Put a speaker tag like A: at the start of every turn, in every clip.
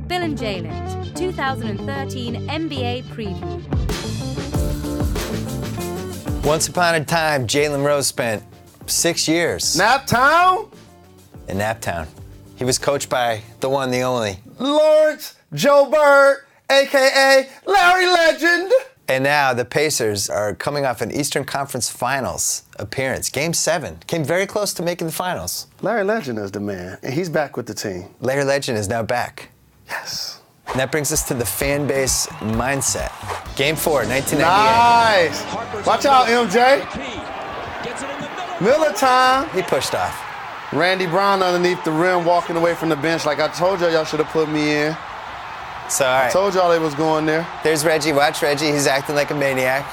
A: Bill and Jalen 2013 NBA Preview.
B: Once upon a time, Jalen Rose spent 6 years
C: Naptown?
B: in Naptown. He was coached by the one, the only.
C: Lawrence Joe Bird, a.k.a. Larry Legend.
B: And now the Pacers are coming off an Eastern Conference Finals appearance. Game 7. Came very close to making the finals.
C: Larry Legend is the man, and he's back with the team.
B: Larry Legend is now back.
C: Yes.
B: And that brings us to the fan base mindset. Game 4, 1998.
C: Nice. Watch out, MJ. Miller time.
B: He pushed off.
C: Randy Brown underneath the rim, walking away from the bench. Like I told y'all should have put me in.
B: So, all right.
C: I told y'all they was going there.
B: There's Reggie. Watch Reggie. He's acting like a maniac.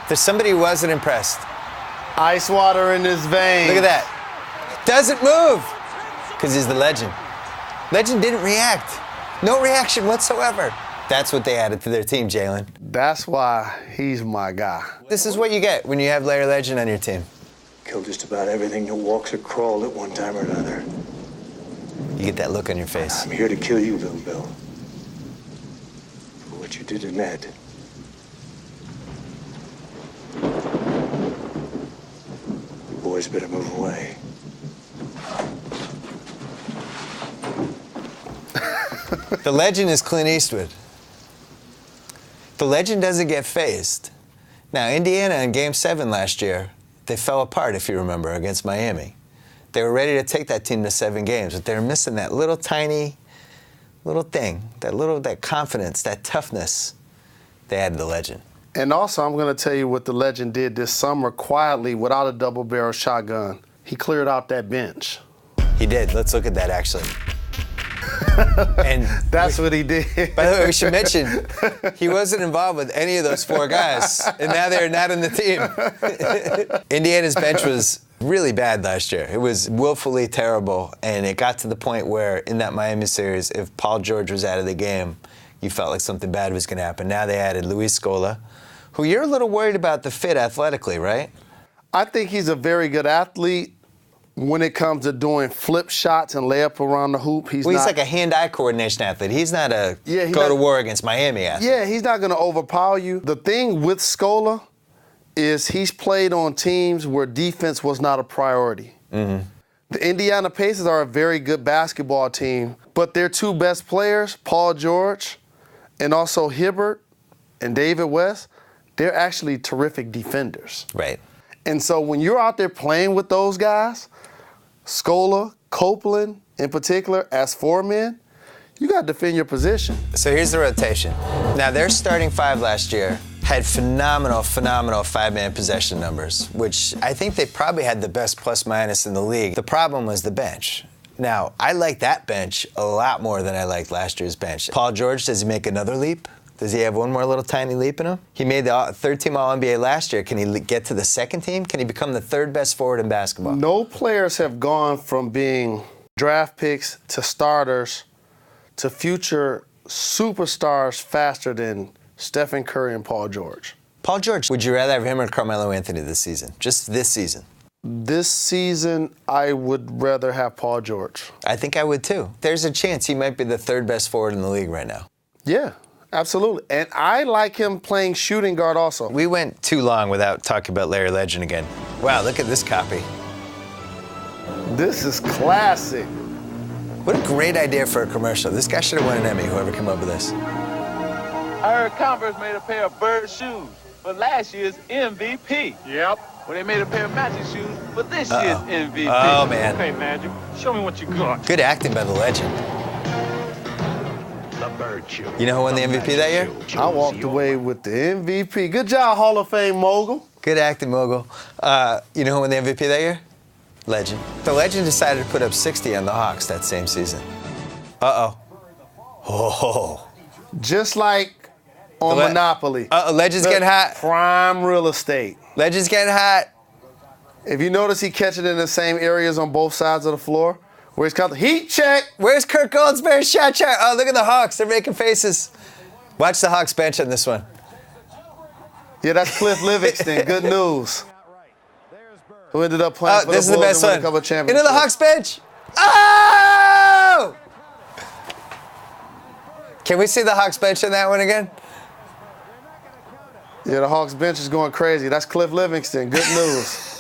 B: There's somebody who wasn't impressed.
C: Ice water in his veins.
B: Look at that. Doesn't move. Because he's the legend. Legend didn't react. No reaction whatsoever. That's what they added to their team, Jalen.
C: That's why he's my guy.
B: This is what you get when you have Larry Legend on your team.
D: Killed just about everything that walks or crawled at one time or another.
B: You get that look on your face.
D: I'm here to kill you, Bill. For what you did to Ned. You boys better move away.
B: The legend is Clint Eastwood. The legend doesn't get phased. Now, Indiana in Game 7 last year, they fell apart, if you remember, against Miami. They were ready to take that team to 7 games, but they were missing that little tiny thing, that confidence, that toughness. They added the legend.
C: And also, I'm going to tell you what the legend did this summer quietly without a double-barrel shotgun. He cleared out that bench.
B: He did. Let's look at that, actually. And
C: that's what he did.
B: By the way, we should mention, he wasn't involved with any of those 4 guys, and now they're not on the team. Indiana's bench was really bad last year. It was willfully terrible, and it got to the point where in that Miami series, if Paul George was out of the game, you felt like something bad was going to happen. Now they added Luis Scola, who you're a little worried about the fit athletically, right?
C: I think he's a very good athlete. When it comes to doing flip shots and layup around the hoop, he's
B: like a hand-eye coordination athlete. He's not a to war against Miami athlete.
C: Yeah, he's not going to overpower you. The thing with Scola is he's played on teams where defense was not a priority. Mm-hmm. The Indiana Pacers are a very good basketball team, but their 2 best players, Paul George and also Hibbert and David West, they're actually terrific defenders.
B: Right.
C: And so when you're out there playing with those guys, Scola, Copeland in particular, as 4 men, you got to defend your position.
B: So here's the rotation. Now, their starting 5 last year had phenomenal 5-man possession numbers, which I think they probably had the best plus-minus in the league. The problem was the bench. Now, I like that bench a lot more than I liked last year's bench. Paul George, does he make another leap? Does he have one more little tiny leap in him? He made the 3rd-team All-NBA last year. Can he get to the 2nd team? Can he become the 3rd best forward in basketball?
C: No players have gone from being draft picks to starters to future superstars faster than Stephen Curry and Paul George.
B: Paul George, would you rather have him or Carmelo Anthony this season? Just this season?
C: This season, I would rather have Paul George.
B: I think I would too. There's a chance he might be the 3rd best forward in the league right now.
C: Yeah. Absolutely. And I like him playing shooting guard also.
B: We went too long without talking about Larry Legend again. Wow, look at this copy.
C: This is classic.
B: What a great idea for a commercial. This guy should have won an Emmy, whoever came up with this.
E: I heard Converse made a pair of bird shoes for last year's MVP.
F: Yep.
E: Well, they made a pair of matching shoes for this year's MVP.
B: Oh, man.
F: Okay, Magic, show me what you got.
B: Good acting by the legend. You know who won the MVP that year?
C: I walked away with the MVP. Good job, Hall of Fame mogul.
B: Good acting, mogul. You know who won the MVP that year? Legend. The legend decided to put up 60 on the Hawks that same season. Uh-oh. Oh.
C: Just like on Monopoly.
B: Legend's getting hot.
C: Prime real estate.
B: Legend's getting hot.
C: If you notice, he catches it in the same areas on both sides of the floor. Where's the heat check?
B: Where's Kurt Goldsberry's shot check? Oh, look at the Hawks. They're making faces. Watch the Hawks bench on this one.
C: Yeah, that's Cliff Livingston. Good news. Who ended up playing for
B: this
C: the
B: is the
C: Bulls
B: best
C: and won
B: one.
C: a couple of championships.
B: Into the Hawks bench. Oh! Can we see the Hawks bench in that one again?
C: Yeah, the Hawks bench is going crazy. That's Cliff Livingston. Good news.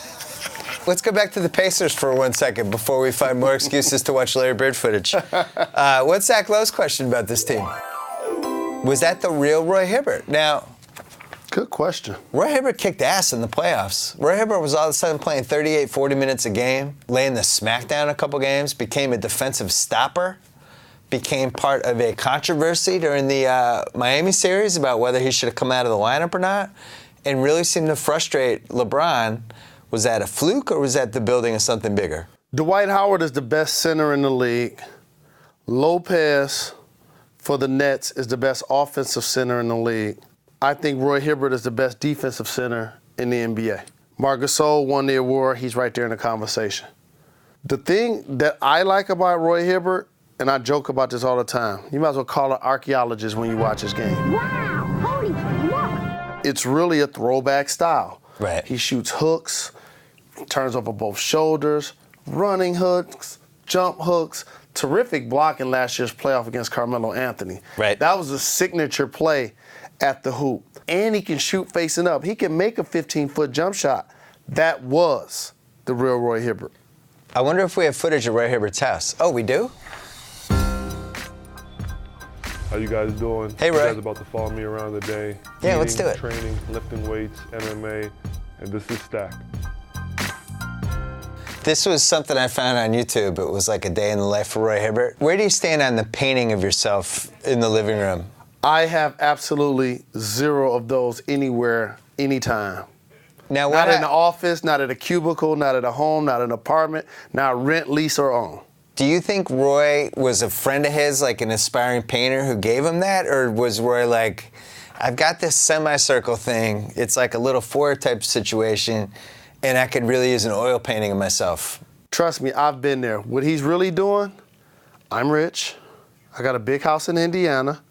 B: Let's go back to the Pacers for 1 second before we find more excuses to watch Larry Bird footage. What's Zach Lowe's question about this team? Was that the real Roy Hibbert? Now,
C: good question.
B: Roy Hibbert kicked ass in the playoffs. Roy Hibbert was all of a sudden playing 38, 40 minutes a game, laying the smackdown a couple games, became a defensive stopper, became part of a controversy during the Miami series about whether he should have come out of the lineup or not, and really seemed to frustrate LeBron. Was that a fluke or was that the building of something bigger?
C: Dwight Howard is the best center in the league. Lopez for the Nets is the best offensive center in the league. I think Roy Hibbert is the best defensive center in the NBA. Marc Gasol won the award. He's right there in the conversation. The thing that I like about Roy Hibbert, and I joke about this all the time, you might as well call an archaeologist when you watch his game.
G: Wow, holy smokes.
C: It's really a throwback style.
B: Right.
C: He shoots hooks, turns over both shoulders, running hooks, jump hooks. Terrific blocking last year's playoff against Carmelo Anthony.
B: Right.
C: That was a signature play at the hoop. And he can shoot facing up. He can make a 15-foot jump shot. That was the real Roy Hibbert.
B: I wonder if we have footage of Roy Hibbert's house. Oh, we do?
H: How you guys doing?
B: Hey, Roy.
H: You guys about to follow me around the day.
B: Yeah, let's do it.
H: Training, lifting weights, MMA, and this is Stack.
B: This was something I found on YouTube. It was like a day in the life for Roy Hibbert. Where do you stand on the painting of yourself in the living room?
C: I have absolutely zero of those anywhere, anytime.
B: Now,
C: Not in the office, not at a cubicle, not at a home, not an apartment, not rent, lease, or own.
B: Do you think Roy was a friend of his, like an aspiring painter who gave him that? Or was Roy like, I've got this semicircle thing. It's like a little four type situation, and I could really use an oil painting of myself?
C: Trust me, I've been there. What he's really doing, I'm rich. I got a big house in Indiana.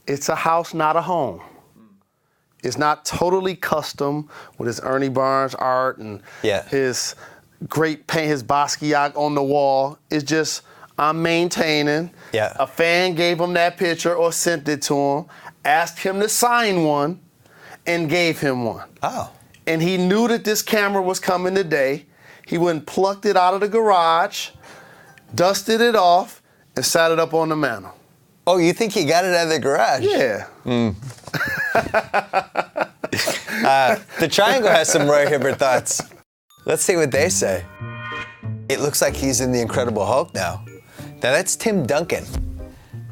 C: It's a house, not a home. It's not totally custom with his Ernie Barnes art and his great paint, his Basquiat on the wall. It's just, I'm maintaining.
B: Yeah.
C: A fan gave him that picture or sent it to him, asked him to sign one, and gave him one.
B: Oh.
C: And he knew that this camera was coming today. He went and plucked it out of the garage, dusted it off, and sat it up on the mantle.
B: Oh, you think he got it out of the garage?
C: Yeah.
B: The Triangle has some Roy Hibbert thoughts. Let's see what they say. It looks like he's in the Incredible Hulk now. Now that's Tim Duncan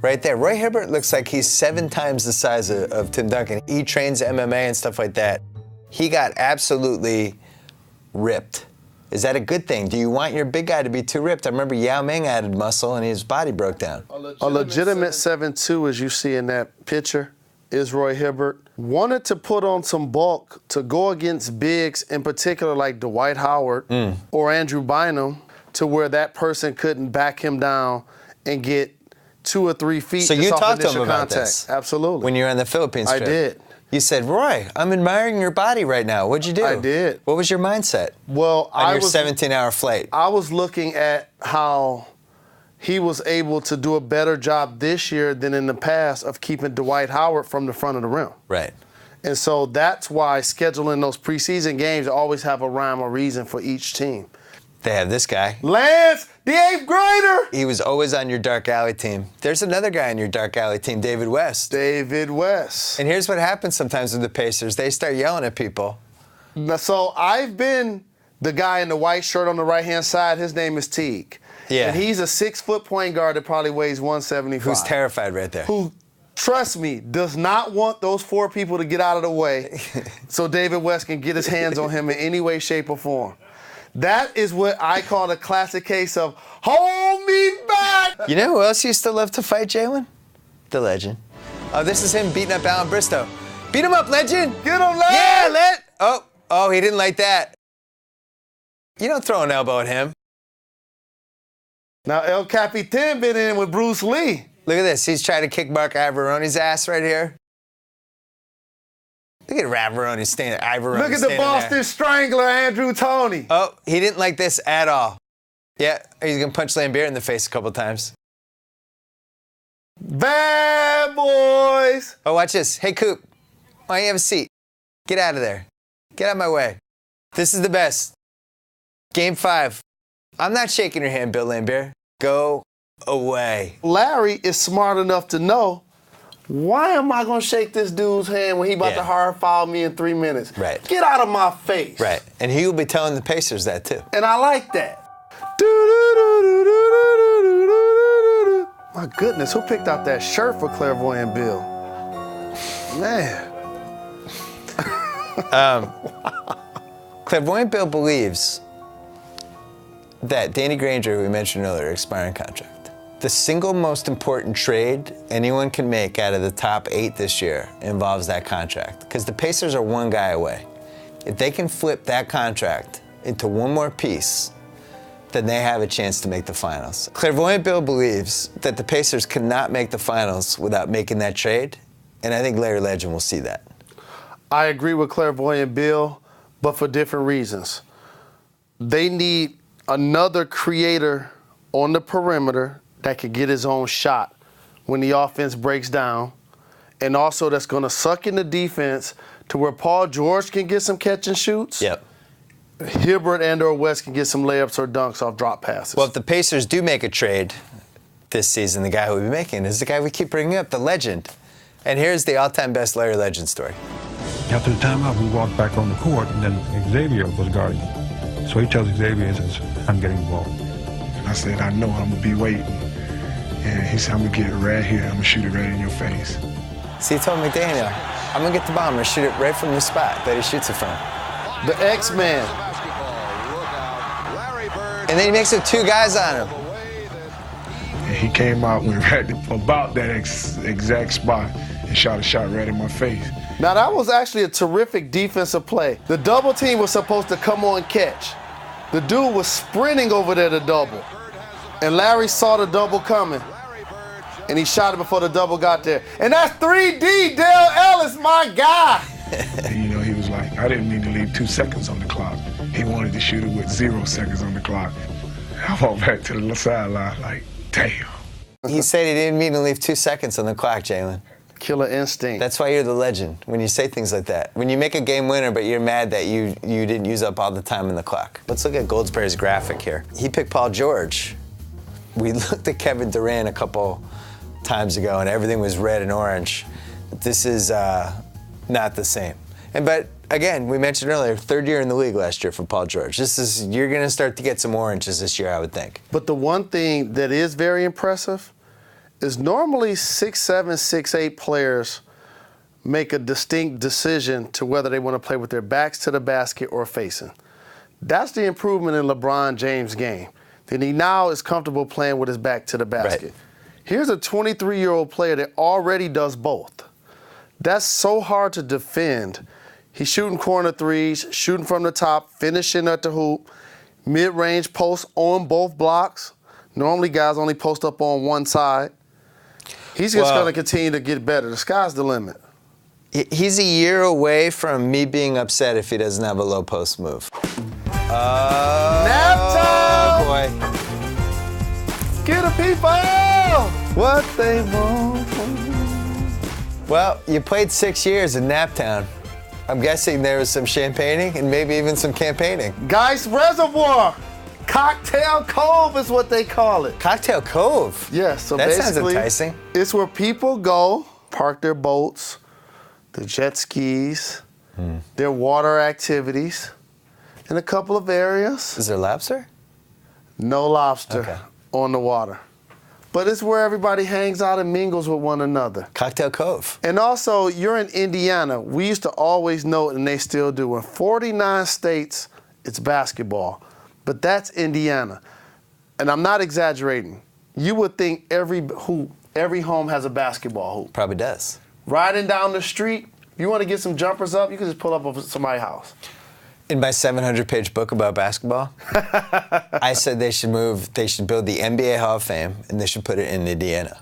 B: right there. Roy Hibbert looks like he's 7 times the size of Tim Duncan. He trains MMA and stuff like that. He got absolutely ripped. Is that a good thing? Do you want your big guy to be too ripped? I remember Yao Ming added muscle and his body broke down.
C: A legitimate 7'2", as you see in that picture, is Roy Hibbert. Wanted to put on some bulk to go against bigs, in particular like Dwight Howard or Andrew Bynum, to where that person couldn't back him down and get 2 or 3 feet.
B: So you
C: just off
B: talked to him
C: initial
B: about
C: contact.
B: this?
C: Absolutely.
B: When you were on the Philippines trip?
C: I did.
B: You said, Roy, I'm admiring your body right now. What'd you do?
C: I did.
B: What was your mindset?
C: Well,
B: on your 17-hour flight?
C: I was looking at how he was able to do a better job this year than in the past of keeping Dwight Howard from the front of the rim.
B: Right.
C: And so that's why scheduling those preseason games always have a rhyme or reason for each team.
B: They have this guy.
C: Lance, the 8th grader!
B: He was always on your dark alley team. There's another guy on your dark alley team, David West.
C: David West.
B: And here's what happens sometimes with the Pacers. They start yelling at people.
C: So I've been the guy in the white shirt on the right-hand side. His name is Teague.
B: Yeah.
C: And he's a 6-foot point guard that probably weighs 175.
B: Who's terrified right there.
C: Who, trust me, does not want those 4 people to get out of the way so David West can get his hands on him in any way, shape, or form. That is what I call a classic case of hold me back.
B: You know who else used to love to fight, Jalen? The legend. Oh, this is him beating up Alan Bristow. Beat him up, legend.
C: Get him, legend.
B: Yeah, Oh, he didn't like that. You don't throw an elbow at him.
C: Now, El Capitan been in with Bruce Lee.
B: Look at this. He's trying to kick Mark Ivoroni's ass right here. Look at Ivoroni standing.
C: Look at the Boston Strangler, Andrew Toney.
B: Oh, he didn't like this at all. Yeah, he's going to punch Lambeer in the face a couple times.
C: Bad boy. face.
B: Oh, watch this. Hey, Coop, why don't you have a seat? Get out of there. Get out of my way. This is the best. Game 5. I'm not shaking your hand, Bill Lambier. Go away.
C: Larry is smart enough to know, why am I going to shake this dude's hand when he about to hard foul me in 3 minutes?
B: Right.
C: Get out of my face.
B: Right. And he will be telling the Pacers that, too.
C: And I like that. My goodness, who picked out that shirt for Clairvoyant Bill? Man.
B: Clairvoyant Bill believes that Danny Granger, who we mentioned earlier, expiring contract. The single most important trade anyone can make out of the top 8 this year involves that contract, because the Pacers are one guy away. If they can flip that contract into one more piece, then they have a chance to make the finals. Clairvoyant Bill believes that the Pacers cannot make the finals without making that trade, and I think Larry Legend will see that.
C: I agree with Clairvoyant Bill, but for different reasons. They need another creator on the perimeter that can get his own shot when the offense breaks down, and also that's going to suck in the defense to where Paul George can get some catch and shoots.
B: Yep.
C: Hibbert and/or West can get some layups or dunks off drop passes.
B: Well, if the Pacers do make a trade this season, the guy who we'll be making is the guy we keep bringing up, the legend. And here's the all-time best Larry Legend story.
I: After the timeout, we walked back on the court, and then Xavier was guarding. So he tells Xavier, he says, I'm getting the ball.
J: And I said, I know, I'm going to be waiting. And he said, I'm going to get it right here. I'm going to shoot it right in your face.
B: See, he told McDaniel, I'm going to get the ball. I'm going to shoot it right from the spot that he shoots it from.
C: The X-Man.
B: And then he makes it 2 guys on him.
J: And he came out when right about that exact spot and shot a shot right in my face.
C: Now, that was actually a terrific defensive play. The double team was supposed to come on catch. The dude was sprinting over there to double. And Larry saw the double coming. And he shot it before the double got there. And that's 3D, Dale Ellis, my guy.
J: And, you know, he was like, I didn't mean to leave 2 seconds on the clock. He wanted to shoot it with 0 seconds on the clock. I walked back to the sideline like, damn.
B: He said he didn't mean to leave 2 seconds on the clock, Jalen.
C: Killer instinct.
B: That's why you're the legend, when you say things like that. When you make a game winner, but you're mad that you didn't use up all the time in the clock. Let's look at Goldsberry's graphic here. He picked Paul George. We looked at Kevin Durant a couple times ago, and everything was red and orange. This is not the same. But again, we mentioned earlier, 3rd year in the league last year for Paul George. You're going to start to get some oranges this year, I would think.
C: But the one thing that is very impressive is normally 6'7", 6'8" players make a distinct decision to whether they want to play with their backs to the basket or facing. That's the improvement in LeBron James' game. That he now is comfortable playing with his back to the basket.
B: Right.
C: Here's a 23-year-old player that already does both. That's so hard to defend. He's shooting corner threes, shooting from the top, finishing at the hoop, mid-range post on both blocks. Normally guys only post up on one side. He's just going to continue to get better. The sky's the limit.
B: He's a year away from me being upset if he doesn't have a low post move.
C: Nap time!
B: Boy.
C: Get the people what they want.
B: Well, you played 6 years in Naptown. I'm guessing there was some champagning and maybe even some campaigning.
C: Geist Reservoir. Cocktail Cove is what they call it.
B: Cocktail Cove?
C: Yeah, so
B: that
C: basically,
B: sounds enticing.
C: It's where people go, park their boats, the jet skis, their water activities, in a couple of areas.
B: Is there lobster?
C: No lobster on the water. But it's where everybody hangs out and mingles with one another.
B: Cocktail Cove.
C: And also, you're in Indiana. We used to always know it, and they still do. In 49 states, it's basketball. But that's Indiana. And I'm not exaggerating. You would think every home has a basketball hoop.
B: Probably does.
C: Riding down the street, if you want to get some jumpers up, you can just pull up over somebody's house.
B: In my 700-page book about basketball, I said they should build the NBA Hall of Fame, and they should put it in Indiana.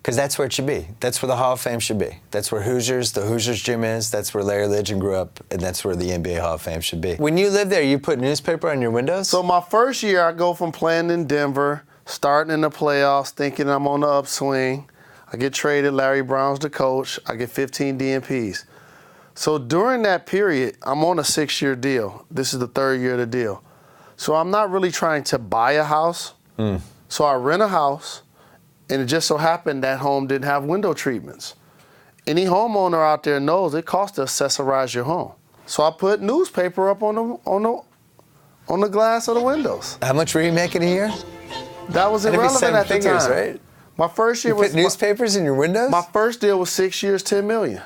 B: Because that's where it should be. That's where the Hall of Fame should be. That's where the Hoosiers gym is. That's where Larry Legend grew up, and that's where the NBA Hall of Fame should be. When you lived there, you put newspaper on your windows?
C: So my first year, I go from playing in Denver, starting in the playoffs, thinking I'm on the upswing. I get traded. Larry Brown's the coach. I get 15 DNPs. So during that period, I'm on a 6-year deal. This is the 3rd year of the deal. So I'm not really trying to buy a house. So I rent a house, and it just so happened that home didn't have window treatments. Any homeowner out there knows it costs to accessorize your home. So I put newspaper up on the glass of the windows.
B: How much were you making a year?
C: That was irrelevant at the time.
B: Right?
C: My first year
B: you
C: was
B: put newspapers in your windows?
C: My first deal was 6 years, $10 million.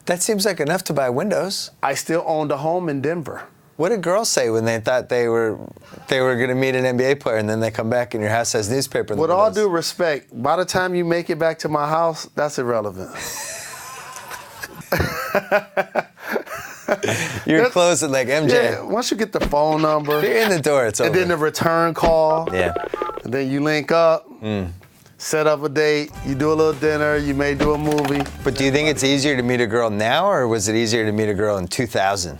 B: That seems like enough to buy windows.
C: I still owned a home in Denver.
B: What did girls say when they thought they were going to meet an NBA player and then they come back and your house has newspaper in the windows?
C: With all due respect, by the time you make it back to my house, that's irrelevant.
B: You're closing like MJ.
C: Yeah, once you get the phone number.
B: You're in the door, it's over.
C: And then the return call.
B: Yeah.
C: And then you link up. Set up a date, you do a little dinner, you may do a movie.
B: But do you think it's easier to meet a girl now, or was it easier to meet a girl in 2000?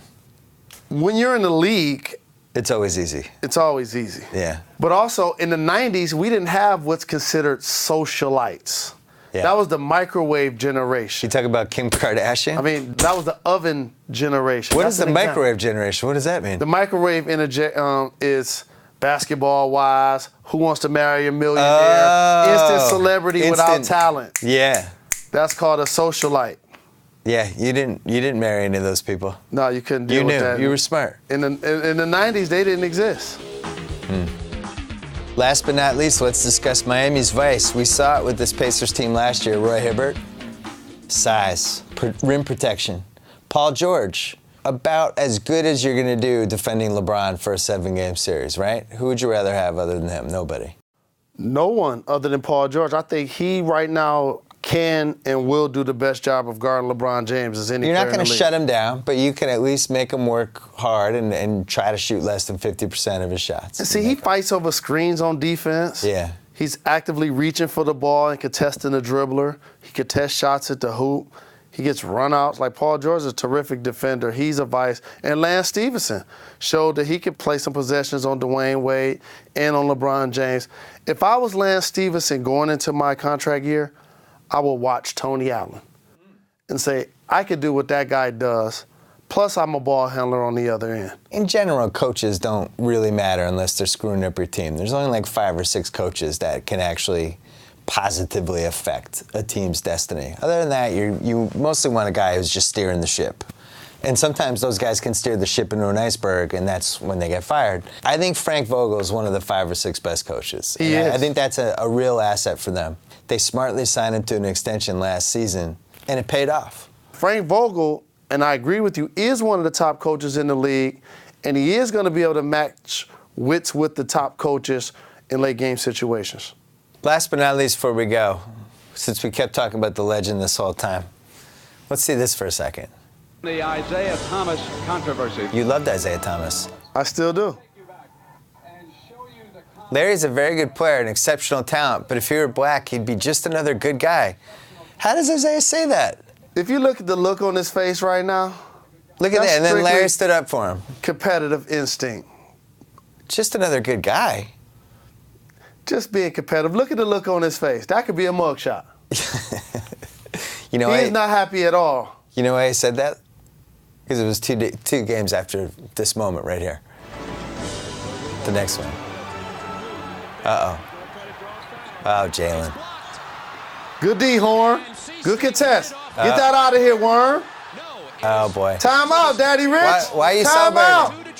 C: When you're in the league,
B: it's always easy.
C: It's always easy.
B: Yeah.
C: But also, in the 90s, we didn't have what's considered socialites.
B: Yeah.
C: That was the microwave generation.
B: You talk about Kim Kardashian?
C: I mean, that was the oven generation.
B: What is the microwave generation? What does that mean?
C: The microwave is Basketball Wives, Who Wants to Marry a Millionaire, instant celebrity without talent.
B: Yeah.
C: That's called a socialite.
B: Yeah, you didn't marry any of those people.
C: No, you couldn't deal with that.
B: You knew. You were smart.
C: In the 90s, they didn't exist.
B: Last but not least, let's discuss Miami's vice. We saw it with this Pacers team last year. Roy Hibbert, size, rim protection. Paul George, about as good as you're going to do defending LeBron for a 7-game series, right? Who would you rather have other than him? Nobody.
C: No one other than Paul George. I think he right now can and will do the best job of guarding LeBron James as any player in the league.
B: You're not going to shut him down, but you can at least make him work hard and try to shoot less than 50% of his shots.
C: And see, he fights over screens on defense.
B: Yeah.
C: He's actively reaching for the ball and contesting the dribbler. He contests shots at the hoop. He gets runouts. Like, Paul George is a terrific defender. He's a vice. And Lance Stephenson showed that he could play some possessions on Dwayne Wade and on LeBron James. If I was Lance Stephenson going into my contract year, I would watch Tony Allen and say, I could do what that guy does, plus I'm a ball handler on the other end.
B: In general, coaches don't really matter unless they're screwing up your team. There's only like 5 or 6 coaches that can actually positively affect a team's destiny. Other than that, you mostly want a guy who's just steering the ship. And sometimes those guys can steer the ship into an iceberg, and that's when they get fired. I think Frank Vogel is one of the 5 or 6 best coaches.
C: He is.
B: I think that's a real asset for them. They smartly signed him to an extension last season, and it paid off.
C: Frank Vogel, and I agree with you, is one of the top coaches in the league, and he is going to be able to match wits with the top coaches in late game situations.
B: Last but not least, before we go, since we kept talking about the legend this whole time, let's see this for a second.
K: The Isaiah Thomas controversy.
B: You loved Isaiah Thomas.
C: I still do.
B: Larry's a very good player, an exceptional talent, but if he were black, he'd be just another good guy. How does Isaiah say that?
C: If you look at the look on his face right now,
B: look at that, and then Larry stood up for him.
C: Competitive instinct.
B: Just another good guy.
C: Just being competitive. Look at the look on his face. That could be a mugshot.
B: You know,
C: he's not happy at all.
B: You know why he said that? Because it was two games after this moment right here. The next one. Uh-oh. Oh, Jalen.
C: Good D, Horn. Good contest. Get that out of here, Worm.
B: Oh, boy.
C: Time out, Daddy Rich.
B: Why are you celebrating?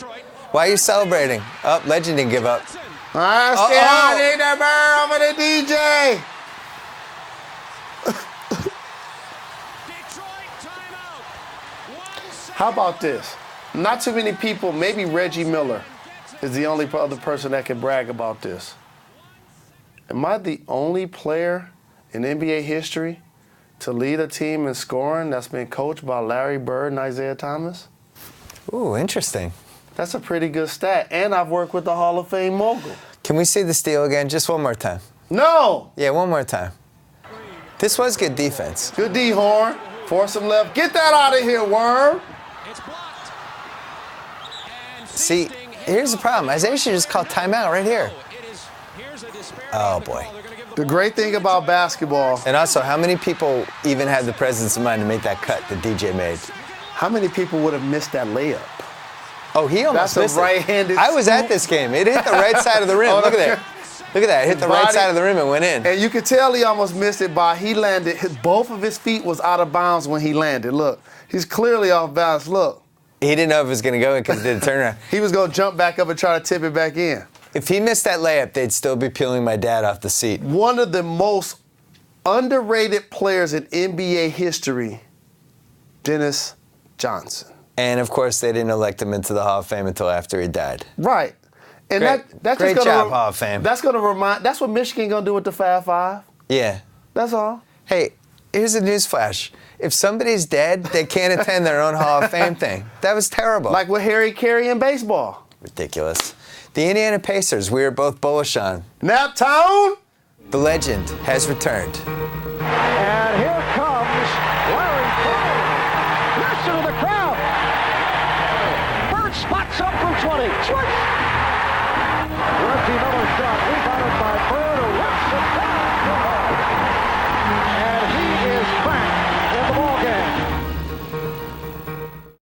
B: Why are you celebrating? Oh, Legend didn't give up.
C: All right, stay out in the bird over the DJ. How about this? Not too many people, maybe Reggie Miller is the only other person that can brag about this. Am I the only player in NBA history to lead a team in scoring that's been coached by Larry Bird and Isaiah Thomas?
B: Ooh, interesting.
C: That's a pretty good stat. And I've worked with the Hall of Fame mogul.
B: Can we see the steal again? Just one more time.
C: No!
B: Yeah, one more time. This was good defense.
C: Good D, Horn. Force him left. Get that out of here, Worm.
B: See, here's the problem. Isaiah should just call timeout right here. Oh, boy.
C: The great thing about basketball.
B: And also, how many people even had the presence of mind to make that cut that DJ made?
C: How many people would have missed that layup?
B: Oh, he almost missed
C: it. Right-handed.
B: I was at this game. It hit the right side of the rim. Look at that. Look at that. It hit the right side of the rim and went in.
C: And you could tell he almost missed it by he landed. Both of his feet was out of bounds when he landed. Look, he's clearly off balance. Look.
B: He didn't know if it was going to go in because he did a turnaround.
C: He was going to jump back up and try to tip it back in.
B: If he missed that layup, they'd still be peeling my dad off the seat.
C: One of the most underrated players in NBA history, Dennis Johnson.
B: And, of course, they didn't elect him into the Hall of Fame until after he died.
C: Right. And that's
B: great
C: just
B: job, Hall of Fame.
C: That's going to remind. That's what Michigan going to do with the Fab Five.
B: Yeah.
C: That's all.
B: Hey, here's a newsflash. If somebody's dead, they can't attend their own Hall of Fame thing. That was terrible.
C: Like with Harry Carey in baseball.
B: Ridiculous. The Indiana Pacers, we were both bullish on.
C: Naptown!
B: The legend has returned.
L: And here comes Larry Bird. Listen to the crowd. Bird spots up from 20. Switch!